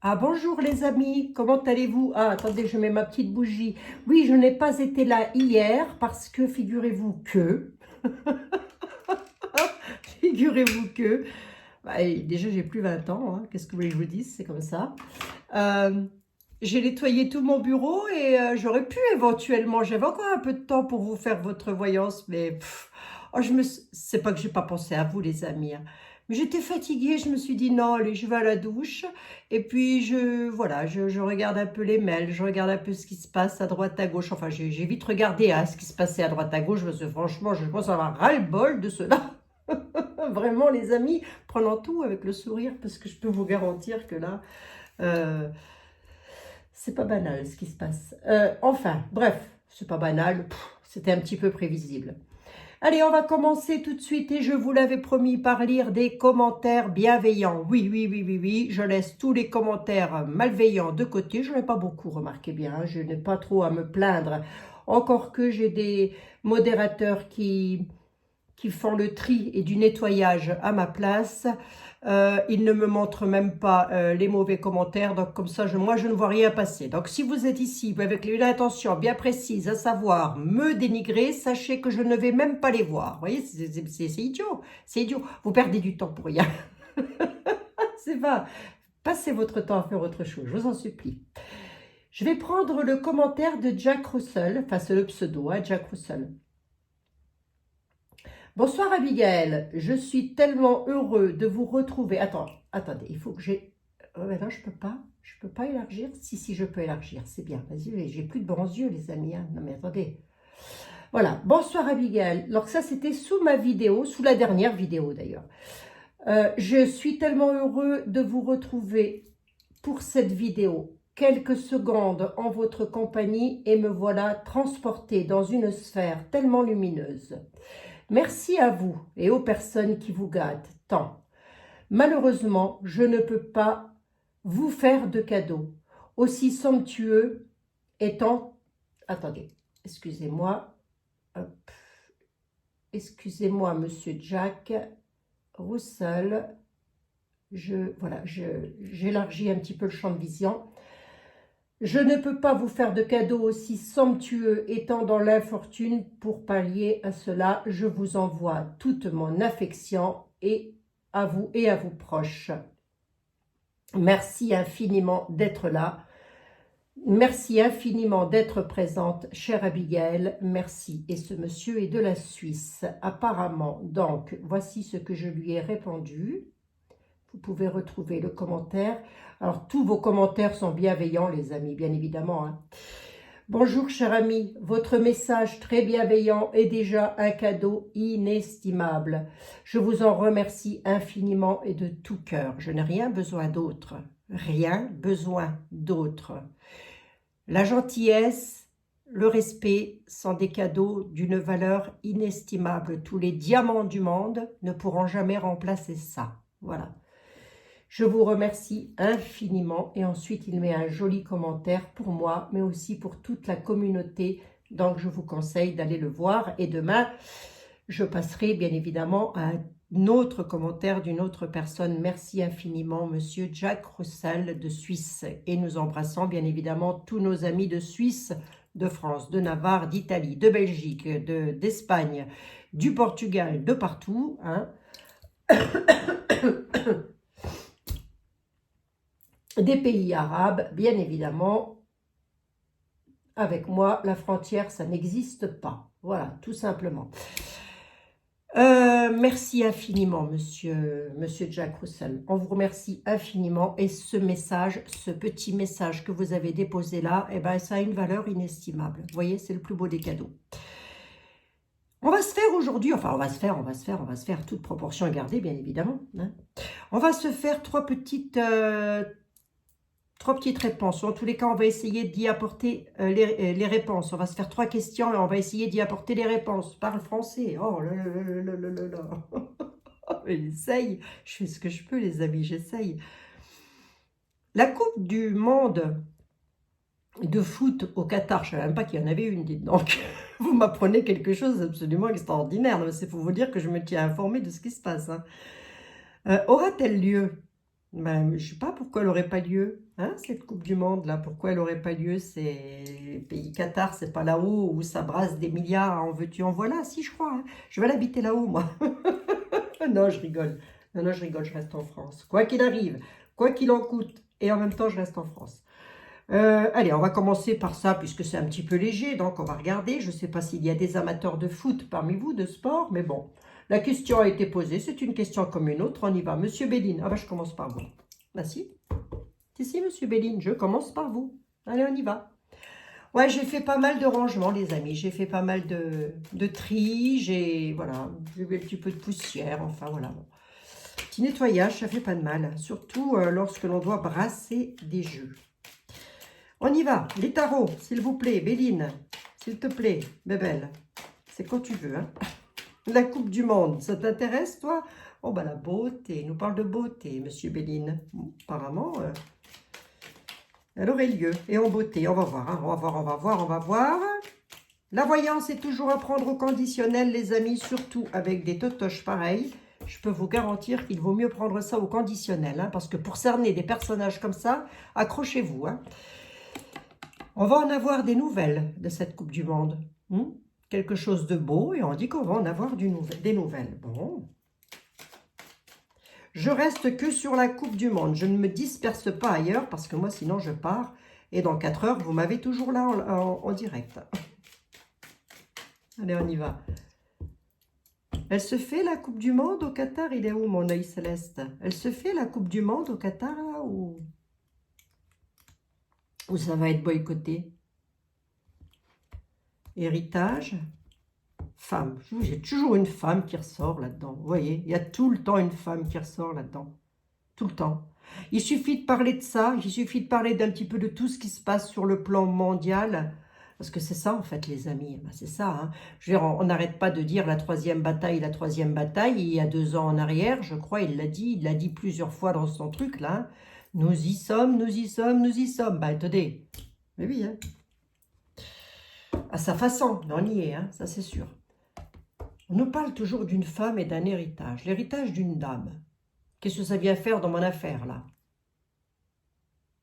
Ah bonjour les amis, comment allez-vous? Ah attendez, je mets ma petite bougie. Oui, je n'ai pas été là hier parce que figurez-vous que, figurez-vous que, déjà j'ai plus 20 ans, hein, qu'est-ce que vous voulez que je vous dise, c'est comme ça. Euh, j'ai nettoyé tout mon bureau et j'aurais pu éventuellement, j'avais encore un peu de temps pour vous faire votre voyance, mais oh, c'est pas que j'ai pas pensé à vous les amis, hein. Mais j'étais fatiguée, je me suis dit non, allez, je vais à la douche et puis voilà, je regarde un peu les mails, je regarde un peu ce qui se passe à droite à gauche. Enfin, j'ai vite regardé ce qui se passait à droite à gauche parce que franchement, je pense avoir ras-le-bol de cela. Vraiment les amis, prenant tout avec le sourire parce que je peux vous garantir que là, euh, c'est pas banal ce qui se passe. Enfin, bref, c'est pas banal, c'était un petit peu prévisible. Allez, on va commencer tout de suite et je vous l'avais promis par lire des commentaires bienveillants. Oui, oui, oui, oui, oui, je laisse tous les commentaires malveillants de côté. Je n'en ai pas beaucoup, remarquez bien, hein. Je n'ai pas trop à me plaindre. Encore que j'ai des modérateurs qui font le tri et du nettoyage à ma place. Ils ne me montrent même pas les mauvais commentaires, donc comme ça, moi, je ne vois rien passer. Donc, si vous êtes ici avec une intention bien précise, à savoir me dénigrer, sachez que je ne vais même pas les voir. Vous voyez, c'est idiot, c'est idiot. Vous perdez du temps pour rien. C'est pas. Passez votre temps à faire autre chose, je vous en supplie. Je vais prendre le commentaire de Jack Russell, enfin c'est le pseudo, hein, Jack Russell. Bonsoir Abigail, je suis tellement heureux de vous retrouver. Attendez, il faut que j'ai... mais là, je peux pas élargir. Si, je peux élargir, c'est bien. Vas-y, j'ai plus de bons yeux, les amis, hein. Non mais attendez. Voilà, bonsoir Abigail. Alors ça, c'était sous ma vidéo, sous la dernière vidéo d'ailleurs. Je suis tellement heureux de vous retrouver pour cette vidéo. Quelques secondes en votre compagnie et me voilà transportée dans une sphère tellement lumineuse. Merci à vous et aux personnes qui vous gâtent tant. Malheureusement, je ne peux pas vous faire de cadeau, aussi somptueux étant... Attendez, excusez-moi. Excusez-moi, Monsieur Jack Russell. Voilà, j'élargis un petit peu le champ de vision. Je ne peux pas vous faire de cadeau aussi somptueux étant dans l'infortune. Pour pallier à cela, je vous envoie toute mon affection et à vous et à vos proches. Merci infiniment d'être là. Merci infiniment d'être présente, chère Abigail. Merci. Et ce monsieur est de la Suisse, apparemment. Donc, voici ce que je lui ai répondu. Vous pouvez retrouver le commentaire. Alors, tous vos commentaires sont bienveillants, les amis, bien évidemment, hein. Bonjour, cher ami. Votre message très bienveillant est déjà un cadeau inestimable. Je vous en remercie infiniment et de tout cœur. Je n'ai rien besoin d'autre. Rien besoin d'autre. La gentillesse, le respect sont des cadeaux d'une valeur inestimable. Tous les diamants du monde ne pourront jamais remplacer ça. Voilà. Je vous remercie infiniment. Et ensuite, il met un joli commentaire pour moi, mais aussi pour toute la communauté. Donc, je vous conseille d'aller le voir. Et demain, je passerai bien évidemment à un autre commentaire d'une autre personne. Merci infiniment, Monsieur Jack Russell de Suisse. Et nous embrassons bien évidemment tous nos amis de Suisse, de France, de Navarre, d'Italie, de Belgique, d'Espagne, du Portugal, de partout, hein. Des pays arabes, bien évidemment. Avec moi, la frontière, ça n'existe pas. Voilà, tout simplement. Merci infiniment, monsieur Jack Russell. On vous remercie infiniment. Et ce message, ce petit message que vous avez déposé là, eh ben, ça a une valeur inestimable. Vous voyez, c'est le plus beau des cadeaux. On va se faire aujourd'hui, enfin on va se faire, toute proportion gardée, bien évidemment, hein. On va se faire trois petites réponses. En tous les cas, on va essayer d'y apporter les réponses. On va se faire 3 questions et on va essayer d'y apporter les réponses. Parle français. Oh là là là là là là. J'essaye. Je fais ce que je peux, les amis. J'essaye. La Coupe du Monde de foot au Qatar, je ne savais même pas qu'il y en avait une, dites donc. Vous m'apprenez quelque chose d'absolument extraordinaire. C'est pour vous dire que je me tiens informée de ce qui se passe, hein. Aura-t-elle lieu Ben, je sais pas pourquoi elle n'aurait pas lieu, hein, cette Coupe du Monde, là. Pourquoi elle n'aurait pas lieu? C'est le pays Qatar, c'est pas là-haut où ça brasse des milliards, en veux-tu, en voilà. Si, je crois, hein. Je vais l'habiter là-haut, moi. Non, je rigole. Non, non, je rigole, je reste en France. Quoi qu'il arrive, quoi qu'il en coûte, et en même temps, je reste en France. Allez, on va commencer par ça, puisque c'est un petit peu léger, donc on va regarder. Je ne sais pas s'il y a des amateurs de foot parmi vous, de sport, mais bon. La question a été posée, c'est une question comme une autre, on y va. Monsieur Béline, ah bah je commence par vous. Bah si, si, Monsieur Béline, je commence par vous. Allez, on y va. Ouais, j'ai fait pas mal de rangements, les amis. J'ai fait pas mal de tri, voilà, j'ai eu un petit peu de poussière, enfin voilà. Bon. Petit nettoyage, ça fait pas de mal, surtout lorsque l'on doit brasser des jeux. On y va, les tarots, s'il vous plaît, Béline, s'il te plaît, bébelle. C'est quand tu veux, hein. La Coupe du Monde, ça t'intéresse, toi? Oh, bah la beauté, il nous parle de beauté, Monsieur Béline. Apparemment, elle aurait lieu. Et en beauté, on va voir, hein. On va voir, on va voir, on va voir. La voyance est toujours à prendre au conditionnel, les amis, surtout avec des totoches pareils. Je peux vous garantir qu'il vaut mieux prendre ça au conditionnel, hein, parce que pour cerner des personnages comme ça, accrochez-vous, hein. On va en avoir des nouvelles de cette Coupe du Monde. Quelque chose de beau et on dit qu'on va en avoir des nouvelles. Bon. Je reste que sur la Coupe du Monde. Je ne me disperse pas ailleurs parce que moi, sinon, je pars. Et dans 4 heures, vous m'avez toujours là en direct. Allez, on y va. Elle se fait la Coupe du Monde au Qatar? Il est où mon œil céleste? Elle se fait la Coupe du Monde au Qatar là ou ça va être boycotté? Héritage, femme. J'ai toujours une femme qui ressort là-dedans. Vous voyez, il y a tout le temps une femme qui ressort là-dedans. Tout le temps. Il suffit de parler de ça, il suffit de parler d'un petit peu de tout ce qui se passe sur le plan mondial. Parce que c'est ça, en fait, les amis. Ben, c'est ça. Hein. Je veux dire, on n'arrête pas de dire la troisième bataille. Il y a 2 ans en arrière, je crois, il l'a dit plusieurs fois dans son truc, là. Hein. Nous y sommes, nous y sommes, nous y sommes. Ben, attendez. Mais oui, hein. À sa façon, on y est, hein, ça c'est sûr. On nous parle toujours d'une femme et d'un héritage. L'héritage d'une dame. Qu'est-ce que ça vient faire dans mon affaire, là?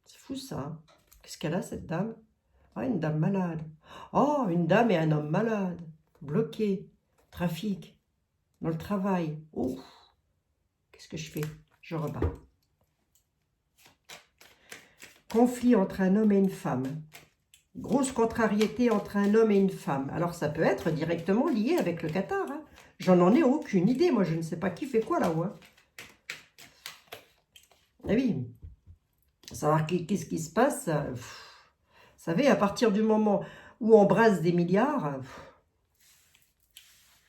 C'est fou, ça. Hein. Qu'est-ce qu'elle a, cette dame? Ah, une dame malade. Oh, une dame et un homme malade. Bloqués. Trafic. Dans le travail. Oh. Qu'est-ce que je fais? Je rebats. Conflit entre un homme et une femme. Grosse contrariété entre un homme et une femme. Alors, ça peut être directement lié avec le Qatar. Hein. J'en ai aucune idée. Moi, je ne sais pas qui fait quoi là-haut. Hein. Ah oui. Savoir qu'est-ce qui se passe. Vous savez, à partir du moment où on brasse des milliards,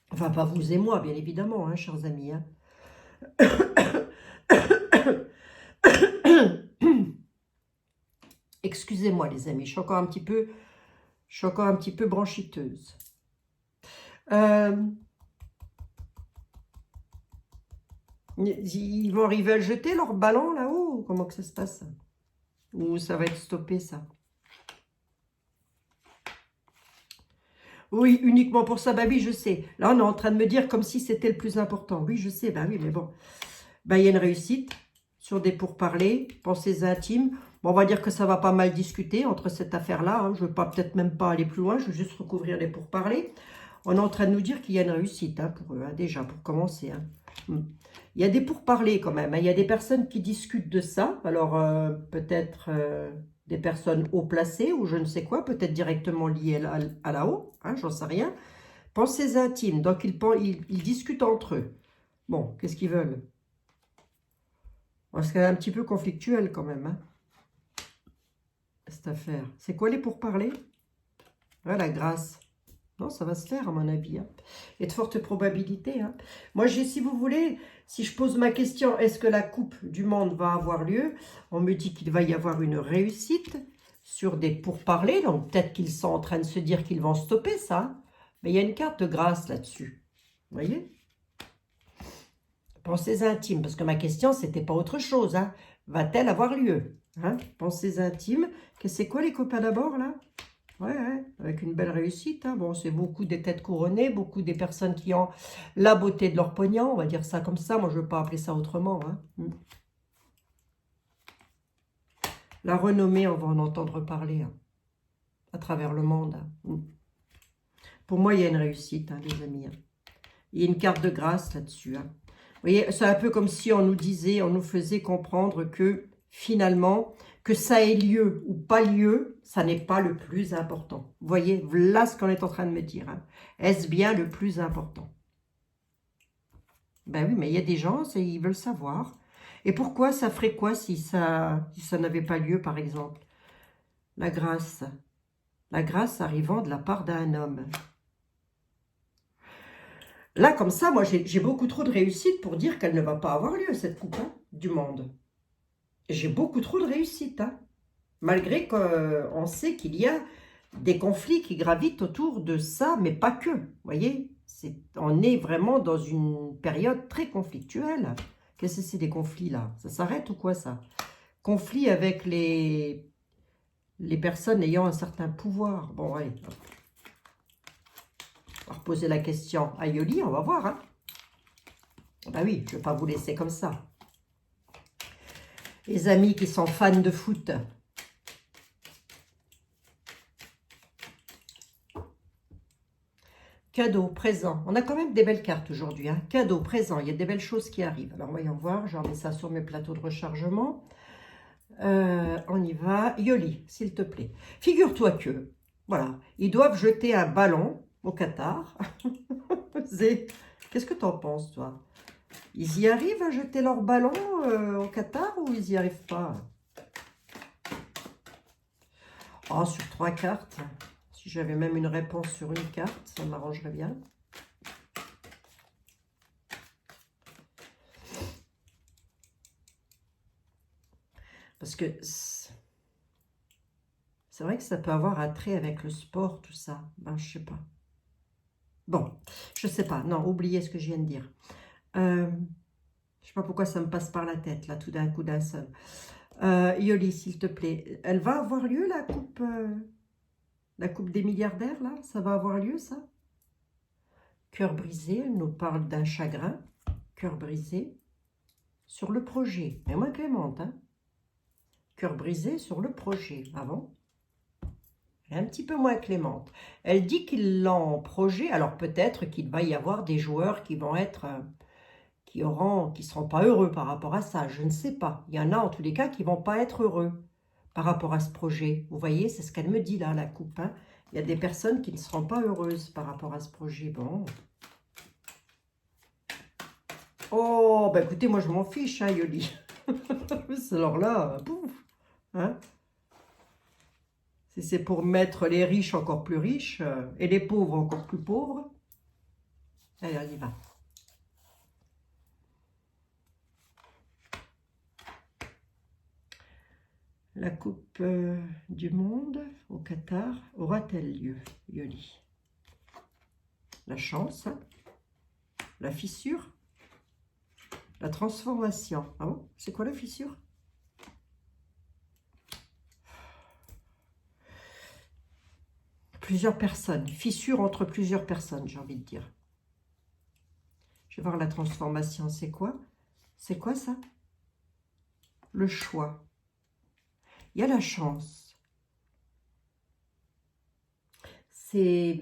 enfin, pas vous et moi, bien évidemment, hein, chers amis. Hein. Excusez-moi, les amis, je suis encore un petit peu branchiteuse. Ils vont arriver à le jeter, leur ballon, là-haut? Comment que ça se passe? Ou ça va être stoppé, ça? Oui, uniquement pour ça, bah oui, je sais. Là, on est en train de me dire comme si c'était le plus important. Oui, je sais, bah oui, mais bon. Bah, il y a une réussite sur des pourparlers, pensées intimes. Bon, on va dire que ça va pas mal discuter entre cette affaire-là. Hein. Je ne veux pas peut-être même pas aller plus loin, je veux juste recouvrir les pourparlers. On est en train de nous dire qu'il y a une réussite hein, pour eux, hein, déjà, pour commencer. Hein. Il y a des pourparlers quand même. Hein. Il y a des personnes qui discutent de ça. Alors, peut-être des personnes haut placées ou je ne sais quoi, peut-être directement liées à là-haut, hein, j'en sais rien. Pensées intimes, donc ils discutent entre eux. Bon, qu'est-ce qu'ils veulent? Parce qu'elle est un petit peu conflictuelle quand même, hein, cette affaire. C'est quoi les pourparlers? Ouais, la grâce. Non, ça va se faire à mon avis. Hein. Il y a de fortes probabilités. Hein. Moi, si vous voulez, si je pose ma question, est-ce que la Coupe du Monde va avoir lieu? On me dit qu'il va y avoir une réussite sur des pourparlers. Donc, peut-être qu'ils sont en train de se dire qu'ils vont stopper ça. Mais il y a une carte de grâce là-dessus. Vous voyez? Pensées intimes, parce que ma question, c'était pas autre chose. Hein. Va-t-elle avoir lieu? Hein? Pensées intimes. C'est quoi les copains d'abord, là? Ouais, avec une belle réussite. Hein. Bon, c'est beaucoup des têtes couronnées, beaucoup des personnes qui ont la beauté de leur pognon, on va dire ça comme ça. Moi, je ne veux pas appeler ça autrement. Hein. La renommée, on va en entendre parler hein, à travers le monde. Hein. Pour moi, il y a une réussite, hein, les amis. Hein. Il y a une carte de grâce là-dessus. Hein. Vous voyez, c'est un peu comme si on nous disait, on nous faisait comprendre que finalement, que ça ait lieu ou pas lieu, ça n'est pas le plus important. Vous voyez, voilà ce qu'on est en train de me dire. Hein. Est-ce bien le plus important? Ben oui, mais il y a des gens, ils veulent savoir. Et pourquoi ça ferait quoi si ça n'avait pas lieu, par exemple? La grâce. La grâce arrivant de la part d'un homme. Là, comme ça, moi, j'ai beaucoup trop de réussite pour dire qu'elle ne va pas avoir lieu, cette coupe hein, du monde. J'ai beaucoup trop de réussite, hein, malgré qu'on sait qu'il y a des conflits qui gravitent autour de ça, mais pas que, vous voyez. On est vraiment dans une période très conflictuelle. Qu'est-ce que c'est des conflits, là? Ça s'arrête ou quoi, ça? Conflits avec les personnes ayant un certain pouvoir. Bon, allez, on va reposer la question à Yoli, on va voir. Hein. Ben oui, je ne vais pas vous laisser comme ça. Les amis qui sont fans de foot. Cadeau, présent. On a quand même des belles cartes aujourd'hui. Hein. Cadeau, présent. Il y a des belles choses qui arrivent. Alors, voyons voir. Je remets ça sur mes plateaux de rechargement. On y va. Yoli, s'il te plaît. Figure-toi que, voilà, ils doivent jeter un ballon au Qatar. Qu'est-ce que tu en penses, toi? Ils y arrivent à jeter leur ballon au Qatar ou ils n'y arrivent pas? Oh, sur 3 cartes. Si j'avais même une réponse sur une carte, ça m'arrangerait bien. Parce que c'est vrai que ça peut avoir un trait avec le sport, tout ça. Ben, je sais pas. Bon, je sais pas. Non, oubliez ce que je viens de dire. Je sais pas pourquoi ça me passe par la tête, là, tout d'un coup, d'un seul. Yoli, s'il te plaît. Elle va avoir lieu, la coupe des milliardaires, là? Ça va avoir lieu, ça? Cœur brisé, elle nous parle d'un chagrin. Cœur brisé sur le projet. Mais moins Clémente, hein? Cœur brisé sur le projet. Ah bon? Elle est un petit peu moins clémente. Elle dit qu'il l'a en projet. Alors peut-être qu'il va y avoir des joueurs qui vont être... qui seront pas heureux par rapport à ça. Je ne sais pas. Il y en a en tous les cas qui vont pas être heureux par rapport à ce projet. Vous voyez, c'est ce qu'elle me dit là, la coupe. Hein. Il y a des personnes qui ne seront pas heureuses par rapport à ce projet. Bon. Oh, bah écoutez, moi je m'en fiche, hein, Yoli. Alors là, pouf. Hein. Si c'est pour mettre les riches encore plus riches et les pauvres encore plus pauvres, allez, on y va. La coupe du monde au Qatar aura-t-elle lieu, Yoli? La chance, hein, la fissure, la transformation. Ah bon? C'est quoi la fissure? Plusieurs personnes. Fissure entre plusieurs personnes, j'ai envie de dire. Je vais voir la transformation. C'est quoi? C'est quoi ça? Le choix. Il y a la chance. C'est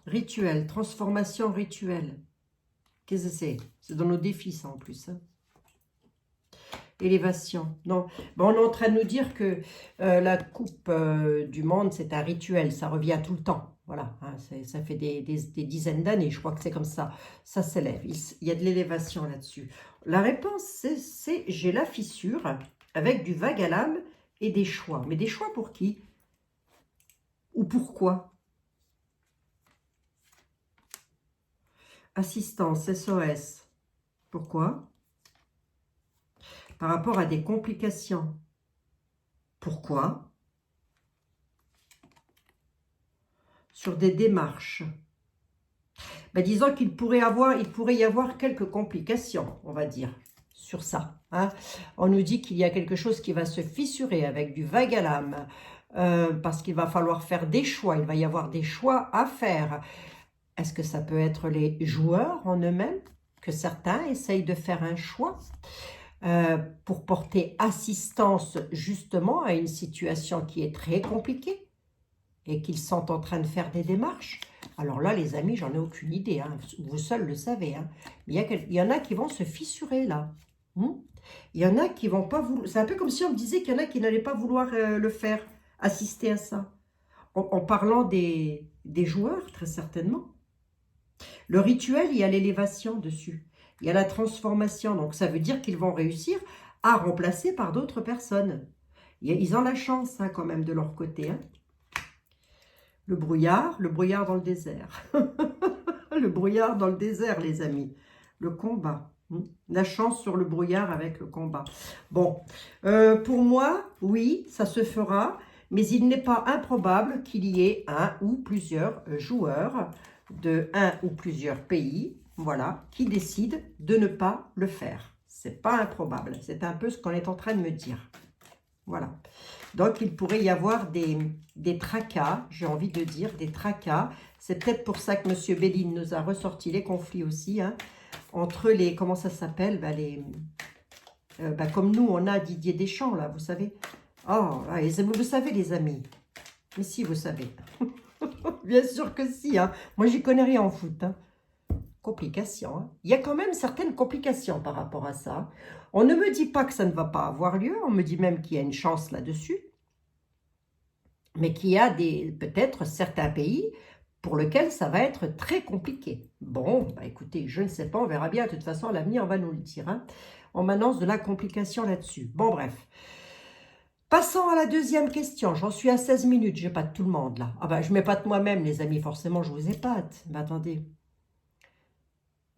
rituel, transformation rituelle. Qu'est-ce que c'est? C'est dans nos défis, ça, en plus. Hein. Élévation. Non. Bon, on est en train de nous dire que la coupe du monde, c'est un rituel. Ça revient tout le temps. Voilà. Hein, ça fait des dizaines d'années. Je crois que c'est comme ça. Ça s'élève. Il y a de l'élévation là-dessus. La réponse, c'est j'ai la fissure avec du vague à l'âme et des choix. Mais des choix pour qui? Ou pourquoi? Assistance, SOS. Pourquoi? Par rapport à des complications. Pourquoi? Sur des démarches. Ben, disons qu'il pourrait y avoir quelques complications, on va dire, sur ça. Hein. On nous dit qu'il y a quelque chose qui va se fissurer avec du vague à l'âme, parce qu'il va falloir faire des choix, il va y avoir des choix à faire. Est-ce que ça peut être les joueurs en eux-mêmes, que certains essayent de faire un choix? pour porter assistance justement à une situation qui est très compliquée et qu'ils sont en train de faire des démarches. Alors là, les amis, j'en ai aucune idée, hein. Vous seuls le savez. Hein. Il y en a qui vont se fissurer là. Il y en a qui vont pas vouloir. C'est un peu comme si on me disait qu'il y en a qui n'allaient pas vouloir le faire, assister à ça. En parlant des joueurs, très certainement. Le rituel, il y a l'élévation dessus. Il y a la transformation. Donc, ça veut dire qu'ils vont réussir à remplacer par d'autres personnes. Ils ont la chance, hein, quand même, de leur côté. Hein. Le brouillard dans le désert. Le brouillard dans le désert, les amis. Le combat. La chance sur le brouillard avec le combat. Bon, pour moi, oui, ça se fera. Mais il n'est pas improbable qu'il y ait un ou plusieurs joueurs de un ou plusieurs pays, voilà, qui décident de ne pas le faire. C'est pas improbable. C'est un peu ce qu'on est en train de me dire. Voilà. Donc, il pourrait y avoir des tracas, j'ai envie de dire, des tracas. C'est peut-être pour ça que M. Béline nous a ressorti les conflits aussi, hein, entre les, comment ça s'appelle, comme nous, on a Didier Deschamps, là, vous savez. Oh, vous savez, les amis. Mais si, vous savez. Bien sûr que si, hein. Moi, j'y connais rien en foot, hein. Complications. Hein. Il y a quand même certaines complications par rapport à ça. On ne me dit pas que ça ne va pas avoir lieu, on me dit même qu'il y a une chance là-dessus, mais qu'il y a peut-être certains pays pour lesquels ça va être très compliqué. Bon, bah écoutez, je ne sais pas, on verra bien, de toute façon, l'avenir va nous le dire. Hein. On m'annonce de la complication là-dessus. Bon, bref. Passons à la deuxième question. J'en suis à 16 minutes, j'épate tout le monde là. Ah ben, je m'épate moi-même, les amis, forcément, je vous épate. Mais attendez.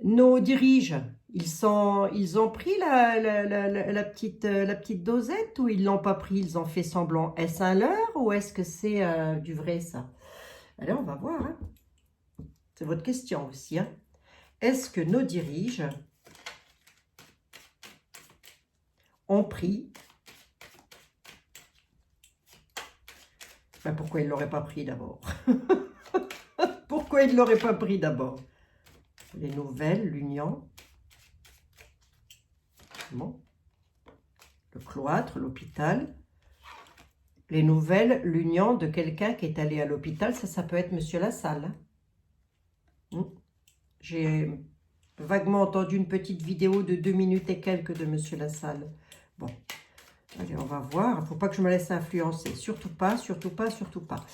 Nos diriges, ils ont pris la petite dosette ou ils ne l'ont pas pris, ils ont fait semblant. Est-ce un leurre ou est-ce que c'est du vrai ça? Allez, on va voir. Hein. C'est votre question aussi. Hein. Est-ce que nos diriges ont pris... Ben, pourquoi ils ne l'auraient pas pris d'abord? Pourquoi ils ne l'auraient pas pris d'abord? Les nouvelles, l'union, bon. Le cloître, l'hôpital, les nouvelles, l'union de quelqu'un qui est allé à l'hôpital, ça peut être Monsieur Lassalle. Hein. J'ai vaguement entendu une petite vidéo de 2 minutes et quelques de Monsieur Lassalle. Bon, allez, on va voir. Il ne faut pas que je me laisse influencer. Surtout pas, surtout pas, surtout pas.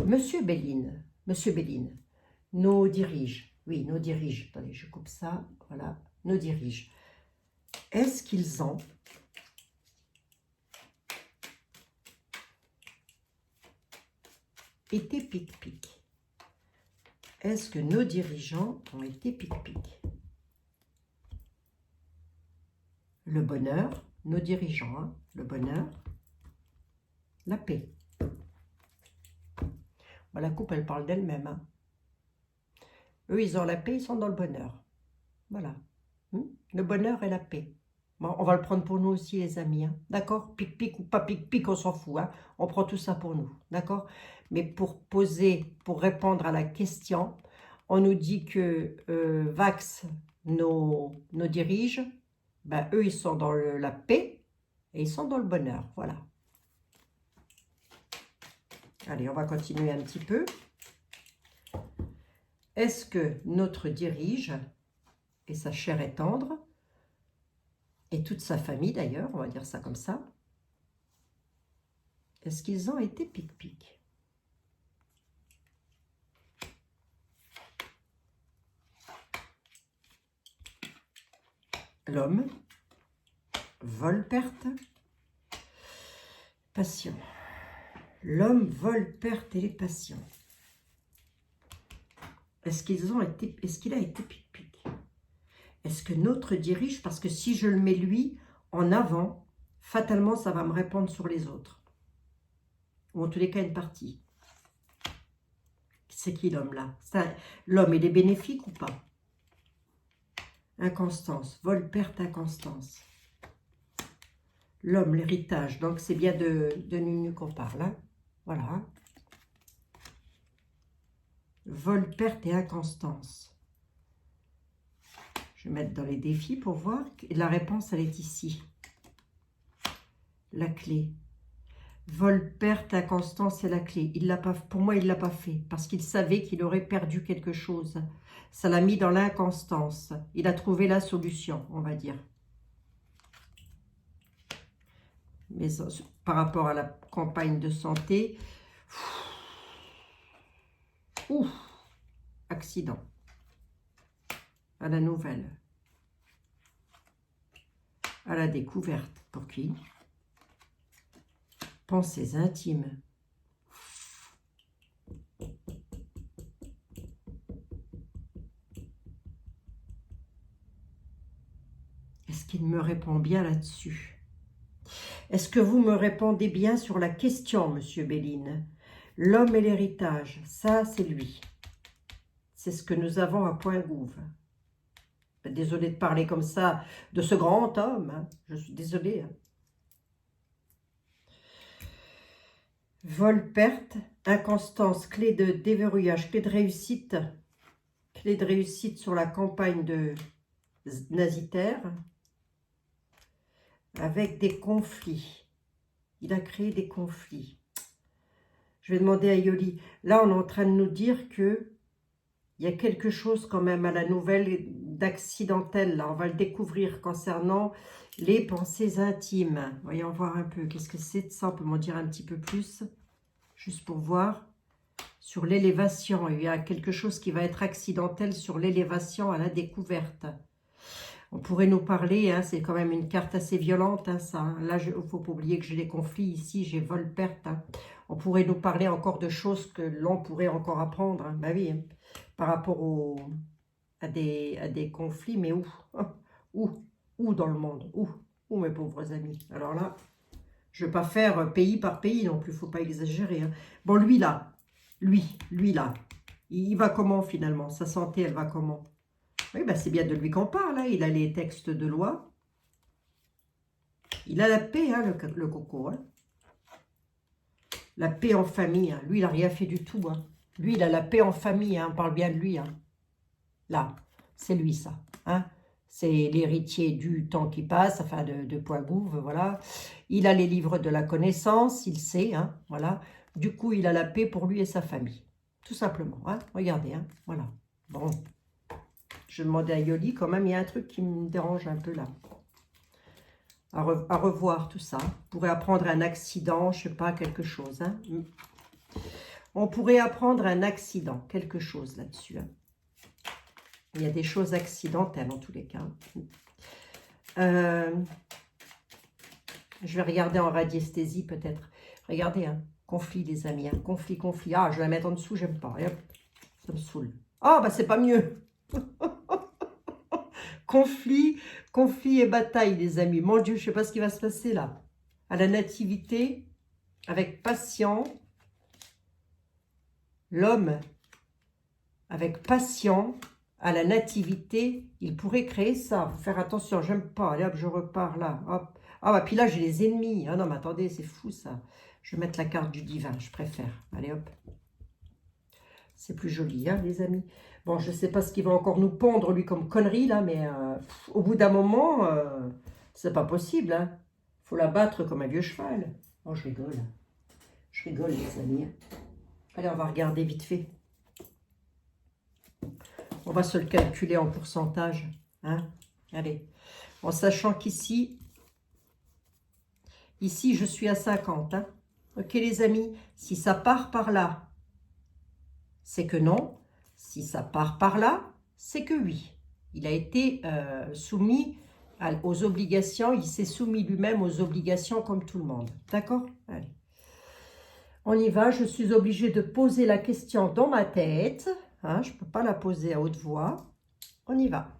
Monsieur Béline, nos diriges. Oui, nos diriges. Attendez, je coupe ça. Voilà, nos diriges. Est-ce qu'ils ont été pic-pic? Est-ce que nos dirigeants ont été pic-pic? Le bonheur, nos dirigeants, hein, le bonheur, la paix. Bon, la coupe, elle parle d'elle-même. Hein. Eux, ils ont la paix, ils sont dans le bonheur. Voilà. Le bonheur et la paix. Bon, on va le prendre pour nous aussi, les amis. Hein. D'accord? Pic-pic ou pas pic-pic, on s'en fout. Hein. On prend tout ça pour nous. D'accord? Mais pour répondre à la question, on nous dit que Vax nos dirige. Ben, eux, ils sont dans la paix et ils sont dans le bonheur. Voilà. Allez, on va continuer un petit peu. Est-ce que notre dirige et sa chair est tendre, et toute sa famille d'ailleurs, on va dire ça comme ça, est-ce qu'ils ont été pic-pic? L'homme, vol-perte, passion. L'homme, vol-perte et les passions. Est-ce qu'il a été pic-pic? Est-ce que notre dirige, parce que si je le mets lui en avant, fatalement ça va me répondre sur les autres. Ou en tous les cas une partie. C'est qui l'homme là? L'homme, il est bénéfique ou pas? Inconstance, vol, perte, inconstance. L'homme, l'héritage, donc c'est bien de Nunu qu'on parle. Hein? Voilà. Vol, perte et inconstance. Je vais mettre dans les défis pour voir. La réponse, elle est ici. La clé. Vol, perte, inconstance, c'est la clé. Il l'a pas, pour moi, il ne l'a pas fait. Parce qu'il savait qu'il aurait perdu quelque chose. Ça l'a mis dans l'inconstance. Il a trouvé la solution, on va dire. Mais par rapport à la campagne de santé, ouf, accident. À la nouvelle. À la découverte. Pour qui? Pensées intimes. Est-ce qu'il me répond bien là-dessus? Est-ce que vous me répondez bien sur la question, Monsieur Béline? L'homme et l'héritage, ça c'est lui. C'est ce que nous avons à Point-Gouve. Désolée de parler comme ça de ce grand homme. Hein. Je suis désolée. Hein. Vol, perte, inconstance, clé de déverrouillage, clé de réussite. Clé de réussite sur la campagne de Nazitaire. Avec des conflits. Il a créé des conflits. Je vais demander à Yoli. Là, on est en train de nous dire que il y a quelque chose quand même à la nouvelle d'accidentel. Là, on va le découvrir concernant les pensées intimes. Voyons voir un peu. Qu'est-ce que c'est de ça? On peut m'en dire un petit peu plus. Juste pour voir. Sur l'élévation. Il y a quelque chose qui va être accidentel sur l'élévation à la découverte. On pourrait nous parler, hein, c'est quand même une carte assez violente, hein, ça. Hein. Là, il ne faut pas oublier que j'ai des conflits ici, j'ai vol-perte. Hein. On pourrait nous parler encore de choses que l'on pourrait encore apprendre. Hein. Bah oui, hein, par rapport à des conflits, mais où? Où dans le monde? Où, mes pauvres amis? Alors là, je ne vais pas faire pays par pays non plus, il ne faut pas exagérer. Hein. Bon, lui là, lui là, il va comment finalement? Sa santé, elle va comment? Oui, ben c'est bien de lui qu'on parle. Hein. Il a les textes de loi. Il a la paix, hein, le coco. Hein. La paix en famille. Hein. Lui, il n'a rien fait du tout. Hein. Lui, il a la paix en famille. Hein. On parle bien de lui. Hein. Là, c'est lui, ça. Hein. C'est l'héritier du temps qui passe, enfin de Point-Gouve, voilà. Il a les livres de la connaissance, il sait, hein, voilà. Du coup, il a la paix pour lui et sa famille. Tout simplement. Hein. Regardez, hein, voilà. Bon. Je demandais à Yoli, quand même, il y a un truc qui me dérange un peu là. À revoir tout ça. On pourrait apprendre un accident, je sais pas, quelque chose. Hein. On pourrait apprendre un accident, quelque chose là-dessus. Hein. Il y a des choses accidentelles en tous les cas. Je vais regarder en radiesthésie peut-être. Regardez, hein. Conflit les amis. Hein. Conflit. Ah, je vais la mettre en dessous, j'aime pas. Hop, ça me saoule. Ah, bah c'est pas mieux. Conflit et bataille, les amis. Mon Dieu, je ne sais pas ce qui va se passer là. À la nativité, avec patient, l'homme, avec patient, à la nativité, il pourrait créer ça. Faut faire attention, j'aime pas. Allez hop, je repars là. Hop. Ah, bah, puis là, j'ai les ennemis. Ah non, mais attendez, c'est fou ça. Je vais mettre la carte du divin, je préfère. Allez hop. C'est plus joli, hein, les amis. Bon, je ne sais pas ce qu'il va encore nous pondre, lui, comme connerie, là, mais au bout d'un moment, c'est pas possible, hein. Faut la battre comme un vieux cheval. Oh, je rigole. Je rigole, les amis. Allez, on va regarder vite fait. On va se le calculer en pourcentage, hein. Allez, en sachant qu'ici, je suis à 50, hein. Ok, les amis, si ça part par là, c'est que non. Si ça part par là, c'est que oui. Il a été soumis aux obligations, il s'est soumis lui-même aux obligations comme tout le monde. D'accord? Allez. On y va, je suis obligée de poser la question dans ma tête. Hein, je ne peux pas la poser à haute voix. On y va.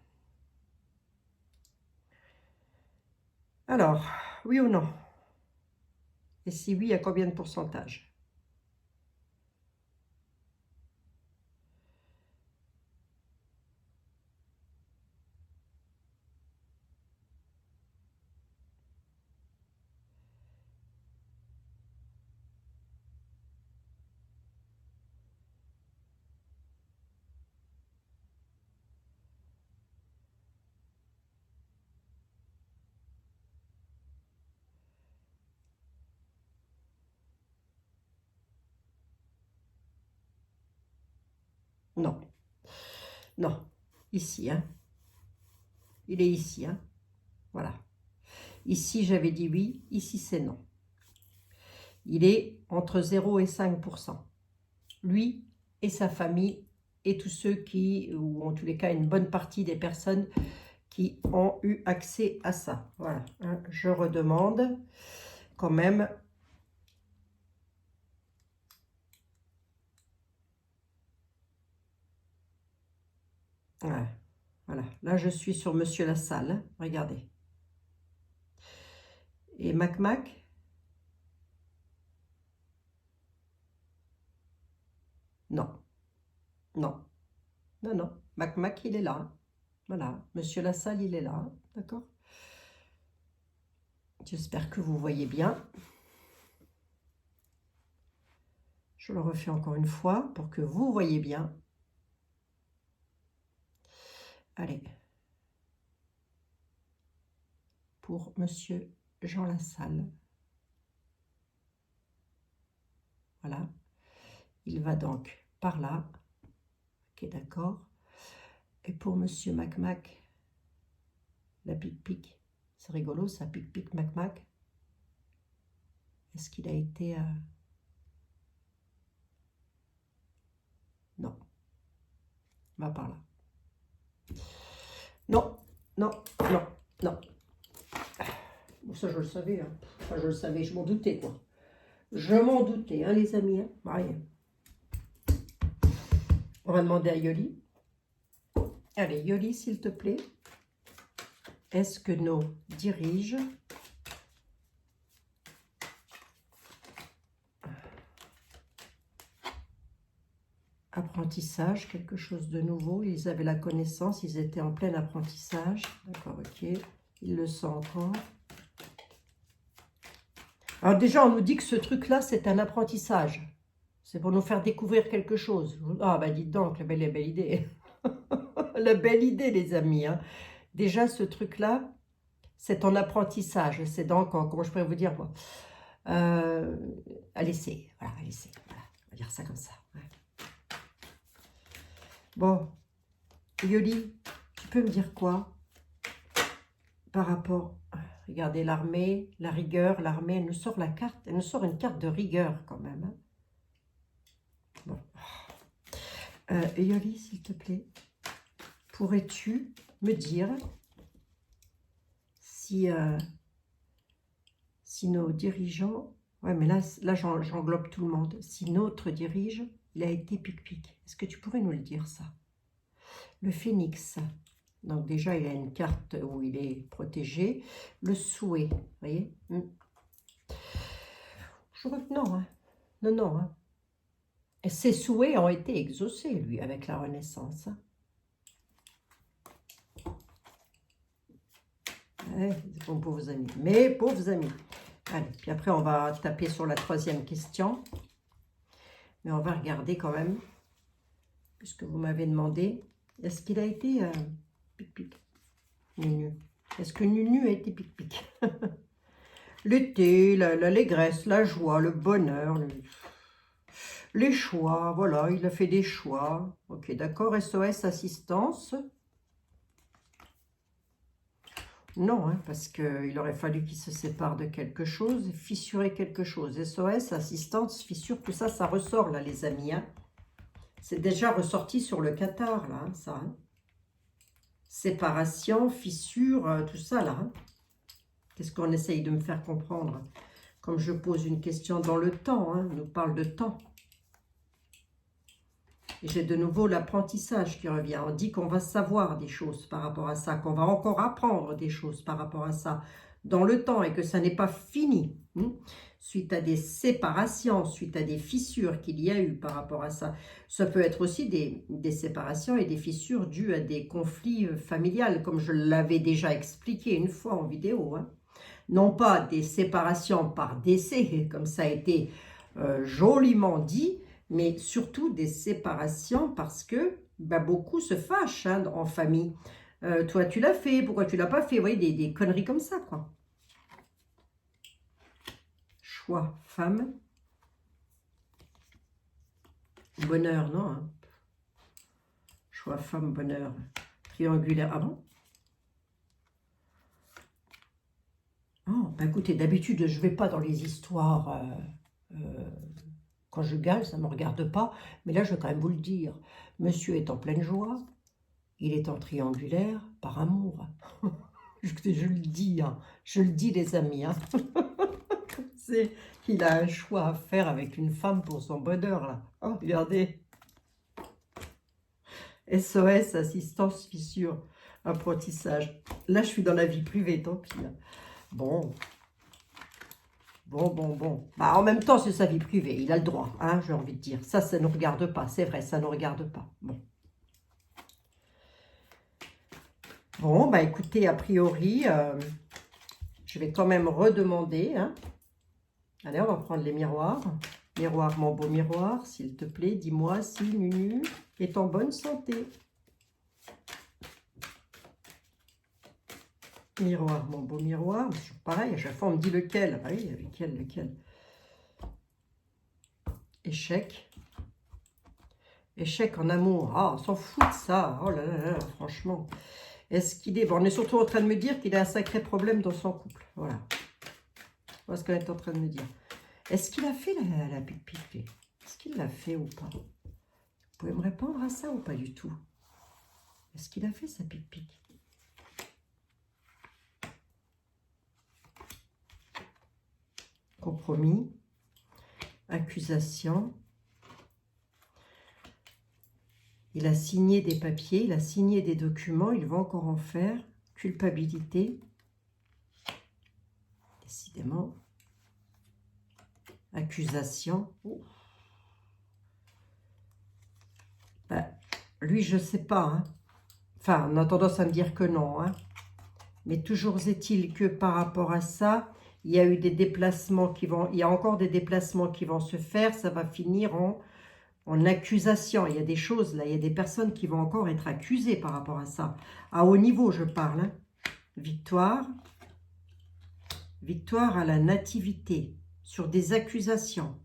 Alors, oui ou non? Et si oui, à combien de pourcentage? Non. Non. Ici, hein. Il est ici, hein. Voilà. Ici, j'avais dit oui. Ici, c'est non. Il est entre 0 et 5%. Lui et sa famille et tous ceux qui, ou en tous les cas une bonne partie des personnes qui ont eu accès à ça. Voilà, hein, je redemande quand même. Ouais, voilà, là je suis sur Monsieur Lassalle, hein, regardez. Et Mac, non, non, non, non, Mac, il est là, hein. Voilà, Monsieur Lassalle, il est là, hein, d'accord. J'espère que vous voyez bien. Je le refais encore une fois pour que vous voyez bien. Allez. Pour Monsieur Jean Lassalle. Voilà. Il va donc par là. Ok, d'accord. Et pour Monsieur Mac, la pic-pic. C'est rigolo, ça, pic-pic, Mac. Est-ce qu'il a été... Non. Va par là. Non, non, non, non. Bon, ça, je le savais. Hein. Enfin, je le savais, je m'en doutais, quoi. Je m'en doutais, hein, les amis. Hein. Rien. On va demander à Yoli. Allez, Yoli, s'il te plaît. Est-ce que nos diriges apprentissage, quelque chose de nouveau, ils avaient la connaissance, ils étaient en plein apprentissage, d'accord, ok, ils le sont encore. Alors déjà, on nous dit que ce truc-là, c'est un apprentissage, c'est pour nous faire découvrir quelque chose. Ah, bah dites donc, la belle idée. La belle idée, les amis, hein. Déjà, ce truc-là, c'est en apprentissage, c'est donc, comment je pourrais vous dire, moi, à l'essai, voilà, à l'essai, voilà, on va dire ça comme ça, ouais. Bon, Yoli, tu peux me dire quoi par rapport... Regardez, l'armée, la rigueur, l'armée, elle nous sort la carte, elle nous sort une carte de rigueur quand même. Hein. Bon. Yoli, s'il te plaît, pourrais-tu me dire si, si nos dirigeants... Ouais, mais là j'englobe tout le monde. Si notre dirige, il a été pic-pic. Est-ce que tu pourrais nous le dire, ça? Le phénix. Donc déjà, il a une carte où il est protégé. Le souhait, vous voyez. Je crois que non. Hein. Non, non. Hein. Et ses souhaits ont été exaucés, lui, avec la Renaissance. Hein. Ouais, mes pauvres amis. Mes pauvres amis. Allez, puis après, on va taper sur la troisième question. Mais on va regarder quand même, puisque vous m'avez demandé, est-ce qu'il a été pic-pic, Nunu? Est-ce que Nunu a été pic-pic? L'été, l'allégresse, la joie, le bonheur, les choix, voilà, il a fait des choix. Ok, d'accord, SOS, assistance. Non, hein, parce qu'il aurait fallu qu'il se sépare de quelque chose, fissurer quelque chose. SOS, assistance, fissure, tout ça, ça ressort là, les amis. Hein. C'est déjà ressorti sur le Qatar, là, hein, ça. Hein. Séparation, fissure, tout ça, là. Hein. Qu'est-ce qu'on essaye de me faire comprendre? Comme je pose une question dans le temps, hein, on nous parle de temps. Et j'ai de nouveau l'apprentissage qui revient. On dit qu'on va savoir des choses par rapport à ça, qu'on va encore apprendre des choses par rapport à ça dans le temps et que ça n'est pas fini. Suite à des séparations, suite à des fissures qu'il y a eu par rapport à ça. Ça peut être aussi des séparations et des fissures dues à des conflits familiales, comme je l'avais déjà expliqué une fois en vidéo. Hein. Non pas des séparations par décès, comme ça a été joliment dit, mais surtout des séparations parce que beaucoup se fâchent hein, en famille. Toi, tu l'as fait, pourquoi tu l'as pas fait? Vous voyez, des conneries comme ça, quoi. Choix, femme. Bonheur, non. Hein. Choix femme, bonheur, triangulaire. Ah bon? Oh, bah écoutez, d'habitude, je ne vais pas dans les histoires conjugales, ça ne me regarde pas. Mais là, je vais quand même vous le dire. Monsieur est en pleine joie. Il est en triangulaire par amour. Je le dis, hein. Je le dis, les amis. Hein. Il a un choix à faire avec une femme pour son bonheur, là. Oh, regardez. SOS, assistance, fissure, apprentissage. Là, je suis dans la vie privée, tant pis. Là. Bon. Bon. Bah, en même temps, c'est sa vie privée. Il a le droit, hein, j'ai envie de dire. Ça ne nous regarde pas. C'est vrai, ça ne nous regarde pas. Bon. Bon, bah écoutez, a priori, je vais quand même redemander. Hein. Allez, on va prendre les miroirs. Miroir, mon beau miroir, s'il te plaît, dis-moi si Nunu est en bonne santé. Miroir, mon beau miroir, c'est toujours pareil, à chaque fois on me dit lequel. Ah oui, lequel. Échec. Échec en amour. Ah, on s'en fout de ça. Oh là là, franchement. Est-ce qu'il est... Bon, on est surtout en train de me dire qu'il a un sacré problème dans son couple. Voilà. Voilà ce qu'on est en train de me dire. Est-ce qu'il a fait la pique-pique? Est-ce qu'il l'a fait ou pas? Vous pouvez me répondre à ça ou pas du tout? Est-ce qu'il a fait sa pique-pique? Compromis. Accusation. Il a signé des papiers, il a signé des documents, il va encore en faire. Culpabilité. Décidément. Accusation. Ben, lui, je ne sais pas. Hein. Enfin, on a tendance à me dire que non. Hein. Mais toujours est-il que par rapport à ça, il y a eu des déplacements qui vont... Il y a encore des déplacements qui vont se faire. Ça va finir en accusation. Il y a des choses, là, il y a des personnes qui vont encore être accusées par rapport à ça. À haut niveau, je parle. Hein. Victoire. Victoire à la nativité. Sur des accusations.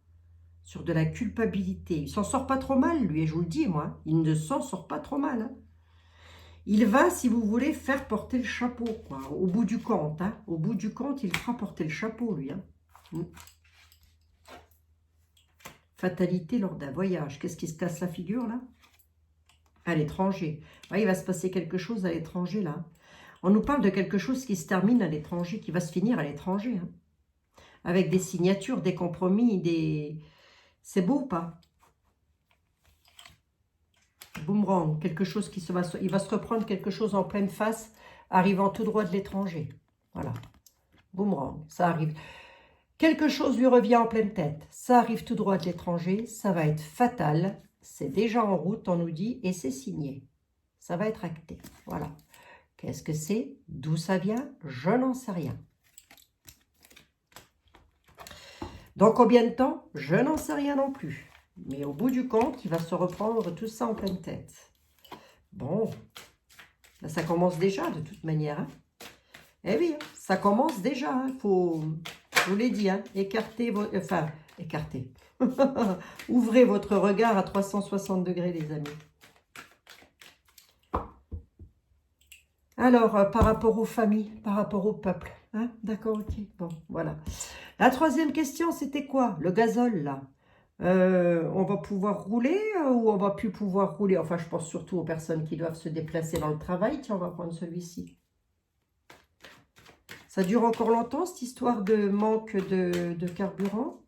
Sur de la culpabilité. Il s'en sort pas trop mal, lui, et je vous le dis, moi. Il ne s'en sort pas trop mal. Hein. Il va, si vous voulez, faire porter le chapeau, quoi. Au bout du compte. Hein. Au bout du compte, il fera porter le chapeau, lui. Hein. Fatalité lors d'un voyage. Qu'est-ce qui se casse la figure, là? À l'étranger. Ouais, il va se passer quelque chose à l'étranger, là. On nous parle de quelque chose qui se termine à l'étranger, qui va se finir à l'étranger. Hein. Avec des signatures, des compromis, des... C'est beau ou pas? Boomerang, quelque chose qui se va... Il va se reprendre quelque chose en pleine face, arrivant tout droit de l'étranger. Voilà. Boomerang, ça arrive. Quelque chose lui revient en pleine tête. Ça arrive tout droit de l'étranger, ça va être fatal. C'est déjà en route, on nous dit, et c'est signé. Ça va être acté. Voilà. Qu'est-ce que c'est? D'où ça vient? Je n'en sais rien. Dans combien de temps? Je n'en sais rien non plus. Mais au bout du compte, il va se reprendre tout ça en pleine tête. Bon, là, ça commence déjà de toute manière. Hein. Eh oui, ça commence déjà. Hein. Faut, je vous l'ai dit, hein, écartez vos... Enfin, écartez. Ouvrez votre regard à 360 degrés, les amis. Alors, par rapport aux familles, par rapport au peuple. Hein? D'accord, ok. Bon, voilà. La troisième question, c'était quoi? Le gazole, là. On va pouvoir rouler ou on va plus pouvoir rouler? Enfin, je pense surtout aux personnes qui doivent se déplacer dans le travail. Tiens, on va prendre celui-ci. Ça dure encore longtemps, cette histoire de manque de carburant?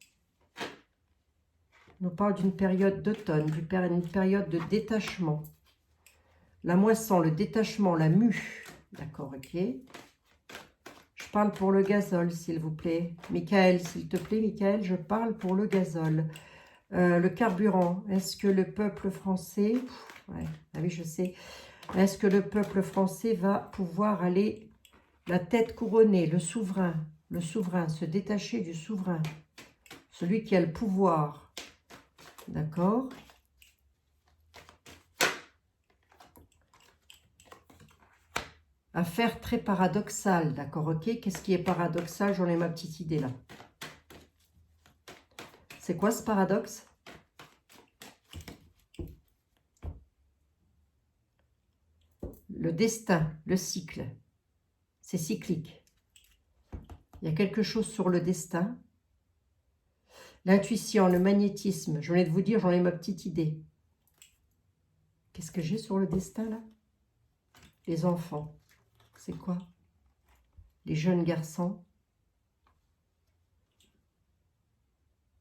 On nous parle d'une période d'automne, d'une période de détachement. La moisson, le détachement, la mue. D'accord, ok. Je parle pour le gazole, s'il vous plaît. Michael, s'il te plaît, Michael, je parle pour le gazole. Le carburant, est-ce que le peuple français... Ouais, ah oui, je sais. Est-ce que le peuple français va pouvoir aller la tête couronnée, le souverain, se détacher du souverain, celui qui a le pouvoir, d'accord? Affaire très paradoxale, d'accord, ok? Qu'est-ce qui est paradoxal? J'en ai ma petite idée là. C'est quoi ce paradoxe? le destin, le cycle. C'est cyclique. Il y a quelque chose sur le destin. L'intuition, le magnétisme. Je venais de vous dire, j'en ai ma petite idée. Qu'est-ce que j'ai sur le destin, là? Les enfants. C'est quoi? Les jeunes garçons.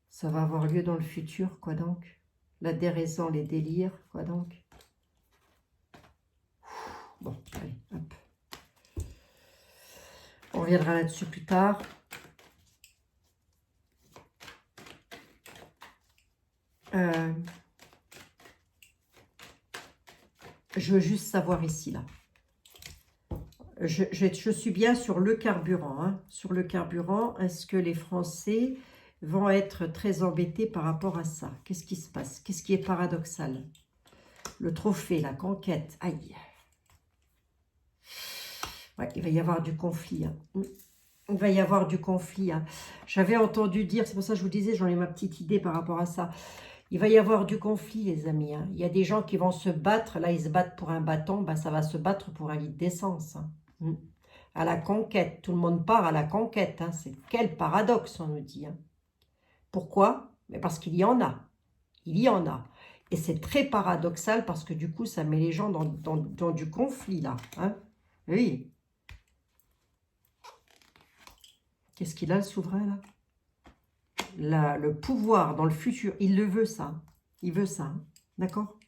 Ça va avoir lieu dans le futur, quoi donc? La déraison, les délires, quoi donc? Bon, allez, hop. On reviendra là-dessus plus tard. Je veux juste savoir ici, là. Je suis bien sur le carburant. Hein. Sur le carburant, est-ce que les Français vont être très embêtés par rapport à ça? Qu'est-ce qui se passe? Qu'est-ce qui est paradoxal? Le trophée, la conquête. Aïe. Ouais, il va y avoir du conflit. Hein. Il va y avoir du conflit. Hein. J'avais entendu dire, c'est pour ça que je vous disais, j'en ai ma petite idée par rapport à ça. Il va y avoir du conflit, les amis. Hein. Il y a des gens qui vont se battre. Là, ils se battent pour un bâton. Ben, ça va se battre pour un litre d'essence. Hein. À la conquête. Tout le monde part à la conquête. Hein. C'est quel paradoxe, on nous dit. Hein. Pourquoi? Mais parce qu'il y en a. Il y en a. Et c'est très paradoxal parce que du coup, ça met les gens dans du conflit, là. Hein. Oui. Qu'est-ce qu'il a, le souverain, là? Le pouvoir dans le futur, il le veut, ça. Il veut ça. Hein. D'accord?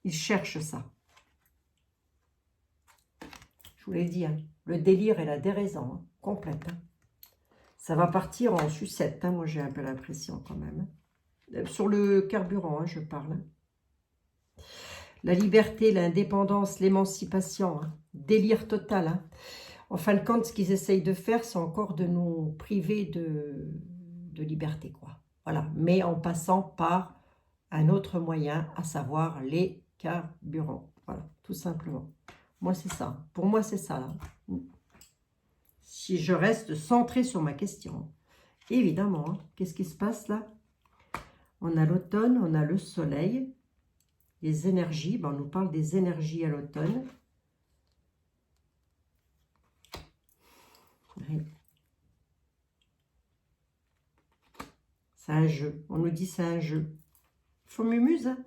Il cherche ça. Je vous l'ai dit, hein. Le délire et la déraison, hein, complète. Hein. Ça va partir en sucette, hein, moi j'ai un peu l'impression quand même. Sur le carburant, hein, je parle. Hein. La liberté, l'indépendance, l'émancipation, hein. Délire total. Hein. En fin de compte, ce qu'ils essayent de faire, c'est encore de nous priver de liberté, quoi. Voilà, mais en passant par un autre moyen, à savoir les carburants. Voilà, tout simplement. Moi, c'est ça. Pour moi, c'est ça, là. Si je reste centrée sur ma question. Évidemment, hein. Qu'est-ce qui se passe, là? On a l'automne, on a le soleil. Les énergies, ben, on nous parle des énergies à l'automne. Oui. C'est un jeu. On nous dit c'est un jeu. Il faut m'amuse, hein.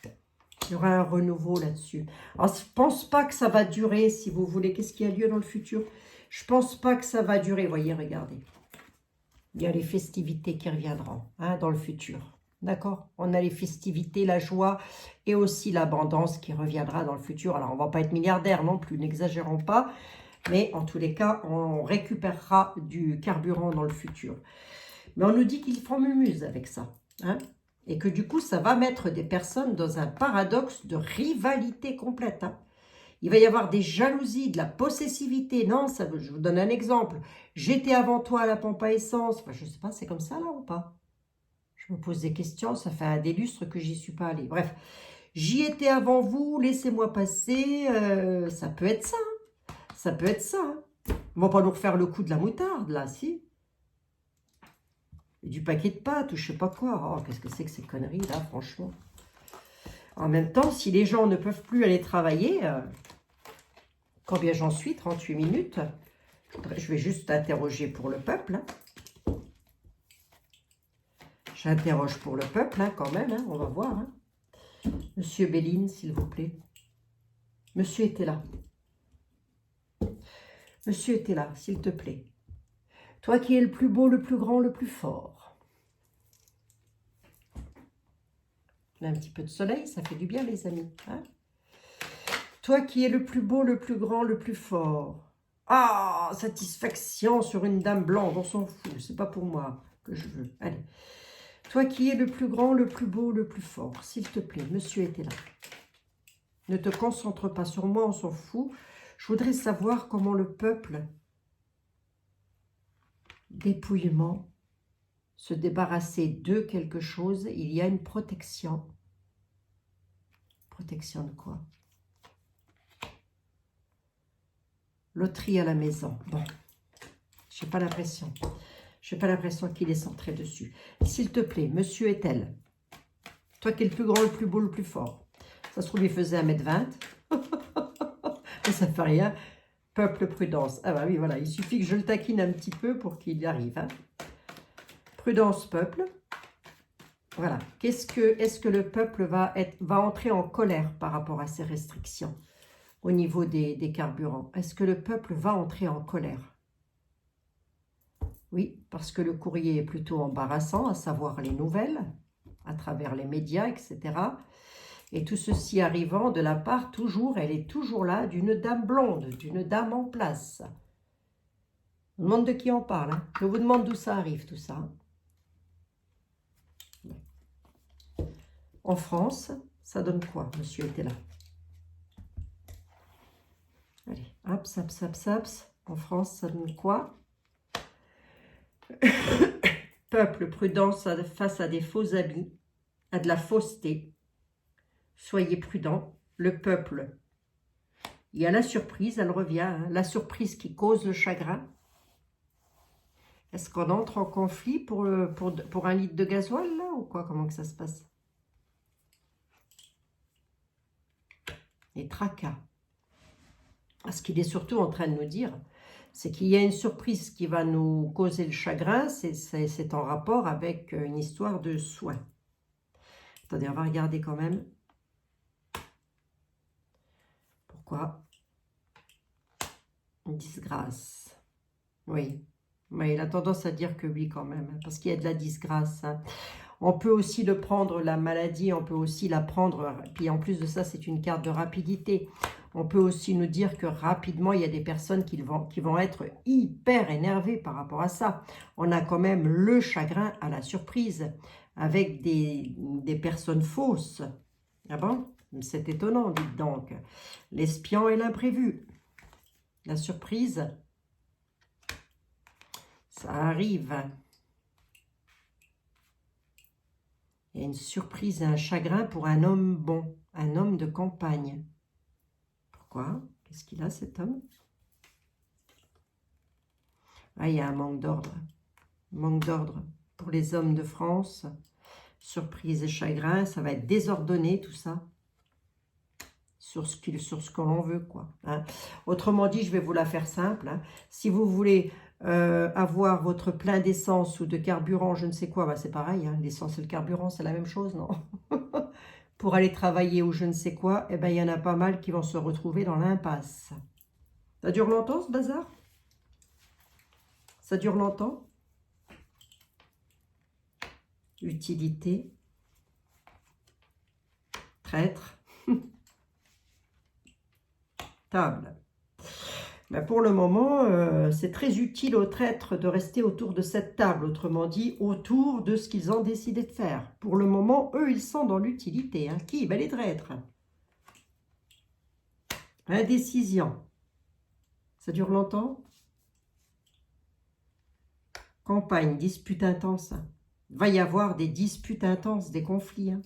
Il y aura un renouveau là-dessus. Alors, je ne pense pas que ça va durer, si vous voulez. Qu'est-ce qui a lieu dans le futur? Je ne pense pas que ça va durer. Voyez, regardez. Il y a les festivités qui reviendront, hein, dans le futur. D'accord? On a les festivités, la joie et aussi l'abondance qui reviendra dans le futur. Alors, on ne va pas être milliardaire non plus, n'exagérons pas. Mais en tous les cas, on récupérera du carburant dans le futur. Mais on nous dit qu'ils font mumuse avec ça, hein? Et que du coup, ça va mettre des personnes dans un paradoxe de rivalité complète. Hein. Il va y avoir des jalousies, de la possessivité. Non, ça, je vous donne un exemple. J'étais avant toi à la pompe à essence. Enfin, je ne sais pas, c'est comme ça là ou pas? Je me pose des questions. Ça fait des lustres que j'y suis pas allée. Bref, j'y étais avant vous. Laissez-moi passer. Ça peut être ça. Hein. Ça peut être ça. Hein. On va pas nous refaire le coup de la moutarde là, si? Et du paquet de pâtes ou je sais pas quoi. Oh, qu'est-ce que c'est que ces conneries là, franchement. En même temps, si les gens ne peuvent plus aller travailler, combien j'en suis? 38 minutes. Je vais juste interroger pour le peuple. Hein. J'interroge pour le peuple, hein, quand même. Hein, on va voir. Hein. Monsieur Béline, s'il vous plaît. Monsieur était là. Monsieur était là, s'il te plaît. Toi qui es le plus beau, le plus grand, le plus fort. Un petit peu de soleil, ça fait du bien, les amis. Hein? Toi qui es le plus beau, le plus grand, le plus fort. Ah, satisfaction sur une dame blonde, on s'en fout. C'est pas pour moi que je veux. Allez. Toi qui es le plus grand, le plus beau, le plus fort. S'il te plaît, monsieur était là. Ne te concentre pas sur moi, on s'en fout. Je voudrais savoir comment le peuple... dépouillement, se débarrasser de quelque chose, il y a une protection. Protection de quoi? Loterie à la maison. Bon, je n'ai pas l'impression. Je n'ai pas l'impression qu'il est centré dessus. S'il te plaît, monsieur est-elle? Toi qui es le plus grand, le plus beau, le plus fort. Ça se trouve, il faisait 1,20 m. Mais ça ne fait rien. Peuple, prudence. Ah bah oui, voilà, il suffit que je le taquine un petit peu pour qu'il y arrive. Hein. Prudence, peuple. Voilà. Est-ce que le peuple va entrer en colère par rapport à ces restrictions au niveau des carburants? Est-ce que le peuple va entrer en colère? Oui, parce que le courrier est plutôt embarrassant, à savoir les nouvelles, à travers les médias, etc. Et tout ceci arrivant de la part, toujours, elle est toujours là, d'une dame blonde, d'une dame en place. Je me demande de qui on parle. Hein. Je vous demande d'où ça arrive, tout ça. En France, ça donne quoi? Monsieur était là. Allez, hop, saps, saps, saps. En France, ça donne quoi? Peuple, prudence face à des faux habits, à de la fausseté. Soyez prudents. Le peuple, il y a la surprise, elle revient. Hein, la surprise qui cause le chagrin. Est-ce qu'on entre en conflit pour 1 litre de gasoil, là, ou quoi? Comment que ça se passe? Et tracas. Ce qu'il est surtout en train de nous dire, c'est qu'il y a une surprise qui va nous causer le chagrin, c'est en rapport avec une histoire de soins. Attendez, on va regarder quand même. Pourquoi? Une disgrâce. Oui. Mais il a tendance à dire que oui quand même, parce qu'il y a de la disgrâce. Hein. On peut aussi le prendre, la maladie, on peut aussi la prendre, puis en plus de ça, c'est une carte de rapidité. On peut aussi nous dire que rapidement, il y a des personnes qui vont être hyper énervées par rapport à ça. On a quand même le chagrin à la surprise, avec des personnes fausses. Ah bon? C'est étonnant, dites donc. L'espion et l'imprévu. La surprise, ça arrive. Il y a une surprise et un chagrin pour un homme bon, un homme de campagne. Pourquoi? Qu'est-ce qu'il a, cet homme? Ah, il y a un manque d'ordre. Manque d'ordre pour les hommes de France. Surprise et chagrin, ça va être désordonné, tout ça. Sur ce que l'on veut, quoi. Hein. Autrement dit, je vais vous la faire simple. Hein. Si vous voulez avoir votre plein d'essence ou de carburant, je ne sais quoi, bah c'est pareil. Hein. L'essence et le carburant, c'est la même chose, non? Pour aller travailler ou je ne sais quoi, eh ben, il y en a pas mal qui vont se retrouver dans l'impasse. Ça dure longtemps, ce bazar? Ça dure longtemps? Utilité. Traître. Table. Ben pour le moment, c'est très utile aux traîtres de rester autour de cette table, autrement dit, autour de ce qu'ils ont décidé de faire. Pour le moment, eux, ils sont dans l'utilité. Hein. Qui? Ben les traîtres. Indécision. Ça dure longtemps? Campagne, dispute intense. Il va y avoir des disputes intenses, des conflits. Hein.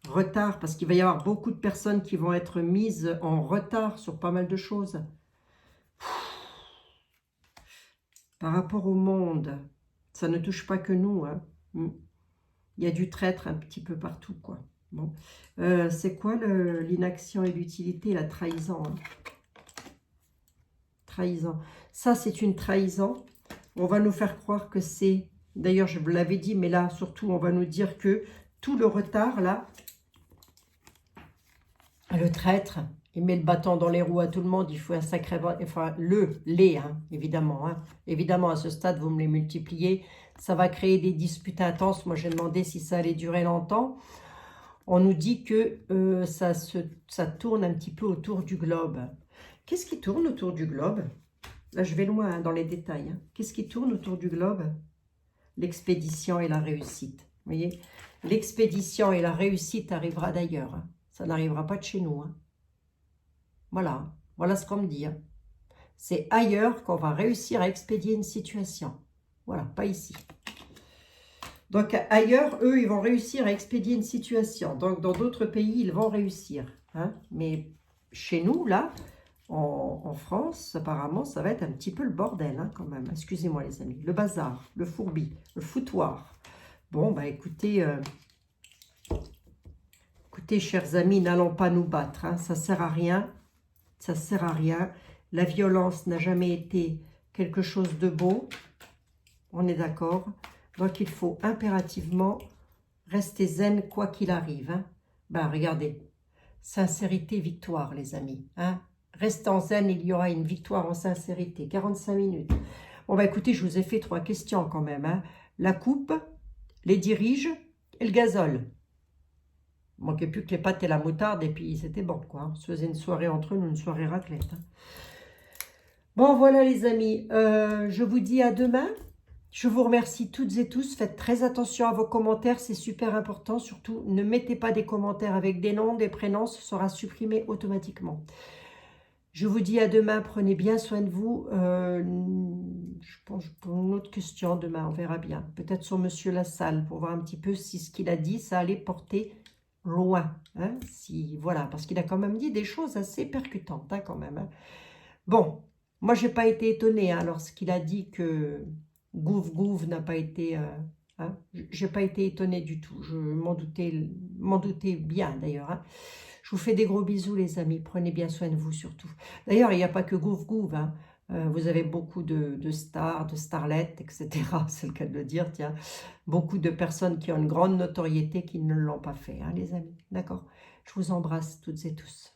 Retard, parce qu'il va y avoir beaucoup de personnes qui vont être mises en retard sur pas mal de choses. Par rapport au monde, ça ne touche pas que nous. Hein. Il y a du traître un petit peu partout, quoi. Bon. C'est quoi l'inaction et l'utilité? La trahison. Hein. Trahison. Ça, c'est une trahison. On va nous faire croire que c'est... D'ailleurs, je vous l'avais dit, mais là, surtout, on va nous dire que tout le retard, là, le traître, il met le bâton dans les roues à tout le monde, il faut un sacré... Enfin, hein, évidemment. Hein. Évidemment, à ce stade, vous me les multipliez. Ça va créer des disputes intenses. Moi, j'ai demandé si ça allait durer longtemps. On nous dit que ça tourne un petit peu autour du globe. Qu'est-ce qui tourne autour du globe? Là, je vais loin hein, dans les détails. Hein. Qu'est-ce qui tourne autour du globe? L'expédition et la réussite. Vous voyez? L'expédition et la réussite arrivera d'ailleurs. Hein. Ça n'arrivera pas de chez nous. Hein. Voilà. Voilà ce qu'on me dit. Hein. C'est ailleurs qu'on va réussir à expédier une situation. Voilà, pas ici. Donc ailleurs, eux, ils vont réussir à expédier une situation. Donc dans d'autres pays, ils vont réussir. Hein. Mais chez nous, là, en France, apparemment, ça va être un petit peu le bordel, hein, quand même. Excusez-moi, les amis. Le bazar, le fourbi, le foutoir. Bon, bah écoutez, Écoutez, chers amis, n'allons pas nous battre. Hein, ça sert à rien. Ça sert à rien. La violence n'a jamais été quelque chose de beau. On est d'accord. Donc, il faut impérativement rester zen quoi qu'il arrive. Hein. Ben, regardez. Sincérité, victoire, les amis. Hein. Restant zen, il y aura une victoire en sincérité. 45 minutes. Bon, bah écoutez, je vous ai fait 3 questions quand même. Hein. La coupe, les diriges et le gazole. Il ne manquait plus que les pâtes et la moutarde et puis c'était bon, quoi. On se faisait une soirée entre nous, une soirée raclette. Hein. Bon, voilà les amis. Je vous dis à demain. Je vous remercie toutes et tous. Faites très attention à vos commentaires, c'est super important. Surtout, ne mettez pas des commentaires avec des noms, des prénoms, ce sera supprimé automatiquement. Je vous dis à demain, prenez bien soin de vous. Je pense pour une autre question demain, on verra bien. Peut-être sur Monsieur Lassalle, pour voir un petit peu si ce qu'il a dit, ça allait porter loin. Hein, si, voilà, parce qu'il a quand même dit des choses assez percutantes, hein, quand même. Hein. Bon, moi, je n'ai pas été étonnée hein, lorsqu'il a dit que Gouv n'a pas été... hein, je n'ai pas été étonnée du tout. Je m'en doutais bien, d'ailleurs. Hein. Je vous fais des gros bisous, les amis. Prenez bien soin de vous, surtout. D'ailleurs, il n'y a pas que Gouv. Hein. Vous avez beaucoup de stars, de starlettes, etc. C'est le cas de le dire, tiens. Beaucoup de personnes qui ont une grande notoriété qui ne l'ont pas fait, hein, les amis. D'accord? Je vous embrasse toutes et tous.